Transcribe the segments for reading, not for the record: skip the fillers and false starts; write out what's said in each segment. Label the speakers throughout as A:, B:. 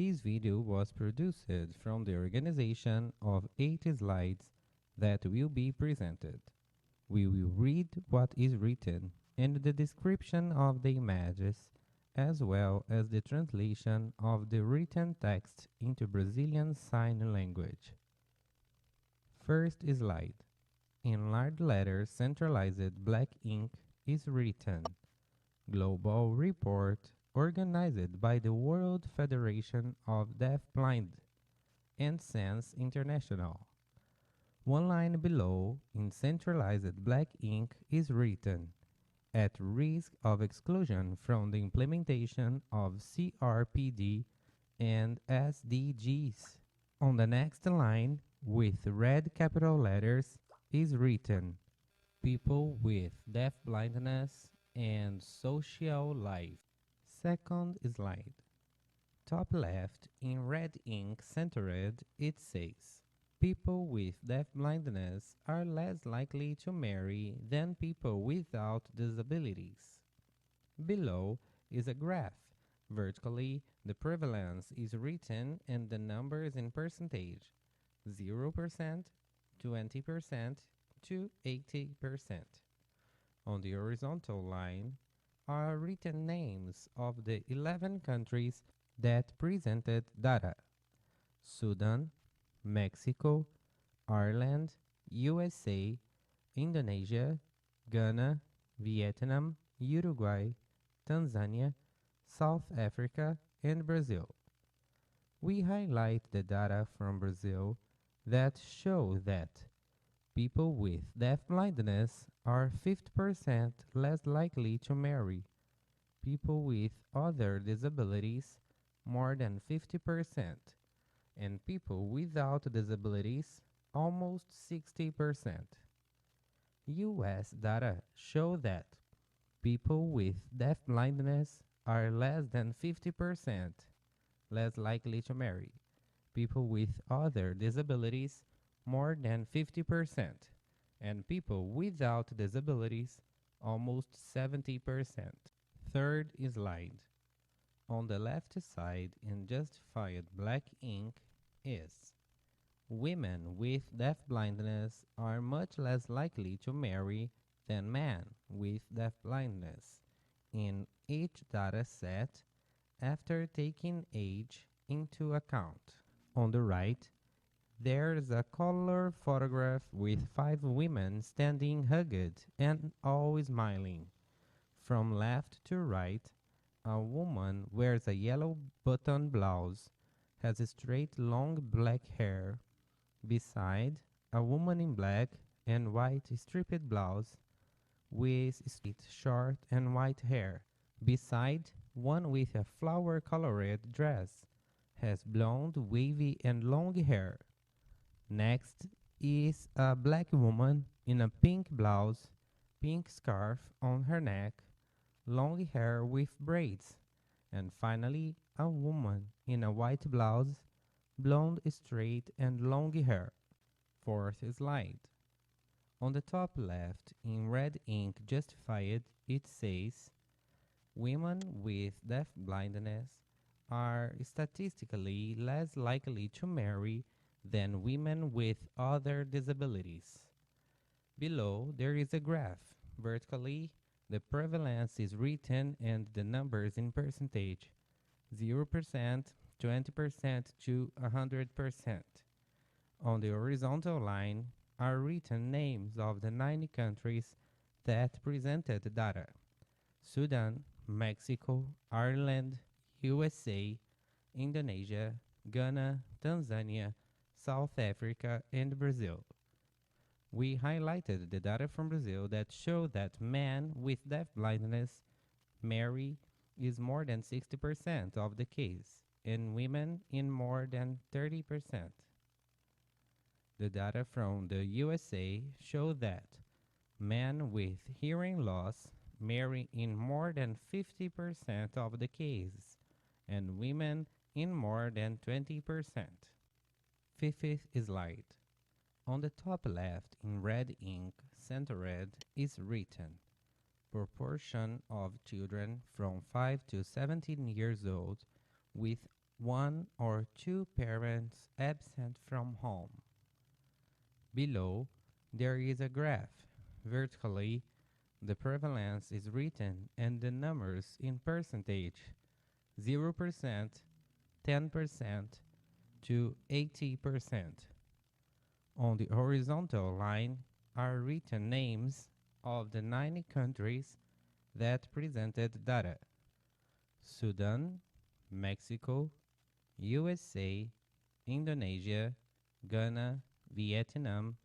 A: This video was produced from the organization of 8 slides that will be presented. We will read what is written and the description of the images, as well as the translation of the written text into Brazilian Sign Language. First slide. In large letters, centralized black ink is written Global Report organized by the World Federation of Deafblind and Sense International. One line below, in centralized black ink, is written at risk of exclusion from the implementation of CRPD and SDGs. On the next line, with red capital letters, is written people with deaf blindness and social life. Second slide. Top left, in red ink centered, it says, people with deaf blindness are less likely to marry than people without disabilities. Below is a graph. Vertically, the prevalence is written and the numbers in percentage, 0%, 20% to 80%. On the horizontal line are written names of the 11 countries that presented data: Sudan, Mexico, Ireland, USA, Indonesia, Ghana, Vietnam, Uruguay, Tanzania, South Africa, and Brazil. We highlight the data from Brazil that show that people with deaf blindness are 50% less likely to marry. People with other disabilities more than 50%, and people without disabilities almost 60%. US data show that people with deaf blindness are less than 50% less likely to marry. People with other disabilities more than 50%, and people without disabilities almost 70%. Third slide. On the left side in justified black ink is women with deaf blindness are much less likely to marry than men with deaf blindness in each data set after taking age into account. On the right, there's a color photograph with 5 women standing hugged and all smiling. From left to right, a woman wears a yellow button blouse, has straight long black hair. Beside, a woman in black and white striped blouse with straight short and white hair. Beside, one with a flower-colored dress, has blonde, wavy and long hair. Next is a black woman in a pink blouse, pink scarf on her neck, long hair with braids. And finally, a woman in a white blouse, blonde, straight and long hair. Fourth slide. On the top left, in red ink justified, it says, women with deaf blindness are statistically less likely to marry than women with other disabilities. Below, there is a graph. Vertically, the prevalence is written and the numbers in percentage, 0%, 20% to 100%. On the horizontal line are written names of the 90 countries that presented data: Sudan, Mexico, Ireland, USA, Indonesia, Ghana, Tanzania, South Africa, and Brazil. We highlighted the data from Brazil that show that men with deaf blindness marry is more than 60% of the case, and women in more than 30%. The data from the USA show that men with hearing loss marry in more than 50% of the cases, and women in more than 20%. Fifth slide. On the top left in red ink, centered, is written proportion of children from 5 to 17 years old with one or two parents absent from home. Below, there is a graph. Vertically, the prevalence is written and the numbers in percentage 0%, 10% to 80%. On the horizontal line are written names of the 90 countries that presented data: Sudan, Mexico, USA, Indonesia, Ghana, Vietnam,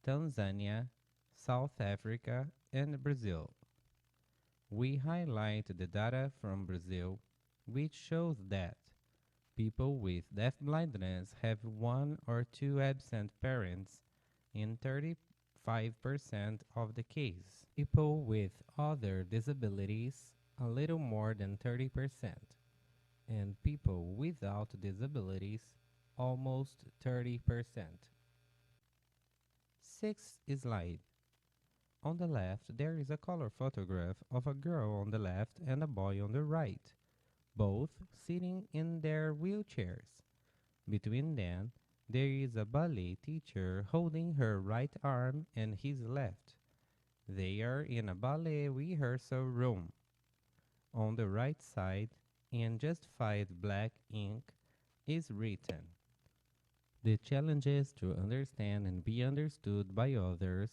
A: Tanzania, South Africa, and Brazil. We highlight the data from Brazil, which shows that people with deafblindness have one or two absent parents in 35% of the case. People with other disabilities, a little more than 30%, and people without disabilities, almost 30%. Sixth slide. On the left, there is a color photograph of a girl on the left and a boy on the right, both sitting in their wheelchairs. Between them, there is a ballet teacher holding her right arm and his left. They are in a ballet rehearsal room. On the right side, in justified black ink, is written: the challenges to understand and be understood by others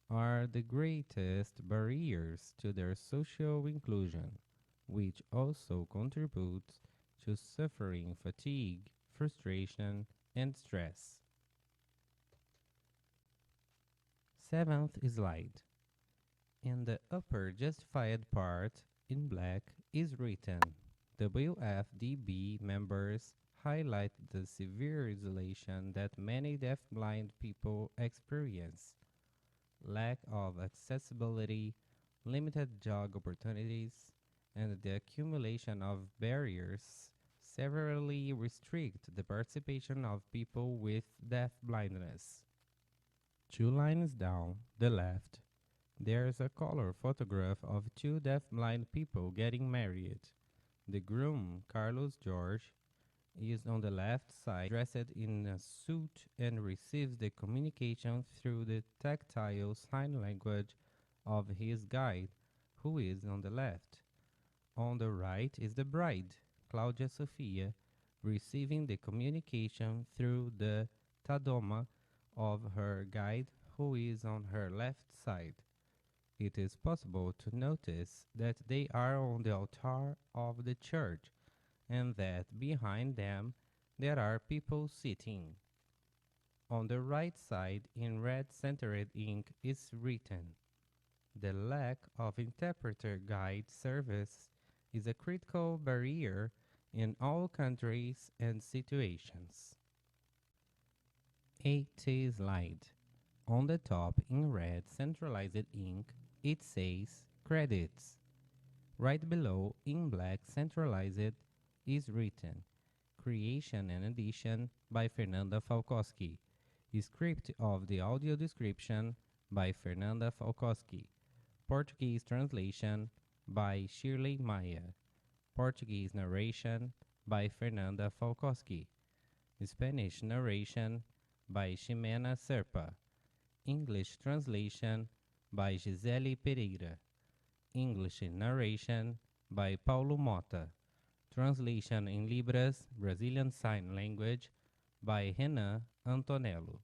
A: are the greatest barriers to their social inclusion, which also contributes to suffering fatigue, frustration, and stress. Seventh slide. In the upper justified part, in black, is written: WFDB members highlight the severe isolation that many deafblind people experience: lack of accessibility, limited job opportunities, and the accumulation of barriers severely restrict the participation of people with deafblindness. Two lines down, the left, there's a color photograph of two deafblind people getting married. The groom, Carlos George, is on the left side, dressed in a suit, and receives the communication through the tactile sign language of his guide, who is on the left. On the right is the bride, Claudia Sofia, receiving the communication through the tadoma of her guide, who is on her left side. It is possible to notice that they are on the altar of the church and that behind them there are people sitting. On the right side, in red centered ink, is written: the lack of interpreter guide service is a critical barrier in all countries and situations. 8th slide. On the top, in red centralized ink, it says credits. Right below, in black centralized, is written: creation and edition by Fernanda Falkowski. Script of the audio description by Fernanda Falkowski. Portuguese translation by Shirley Maia. Portuguese narration by Fernanda Falkowski. Spanish narration by Ximena Serpa. English translation by Gisele Pereira. English narration by Paulo Mota. Translation in Libras, Brazilian Sign Language by Renan Antonello.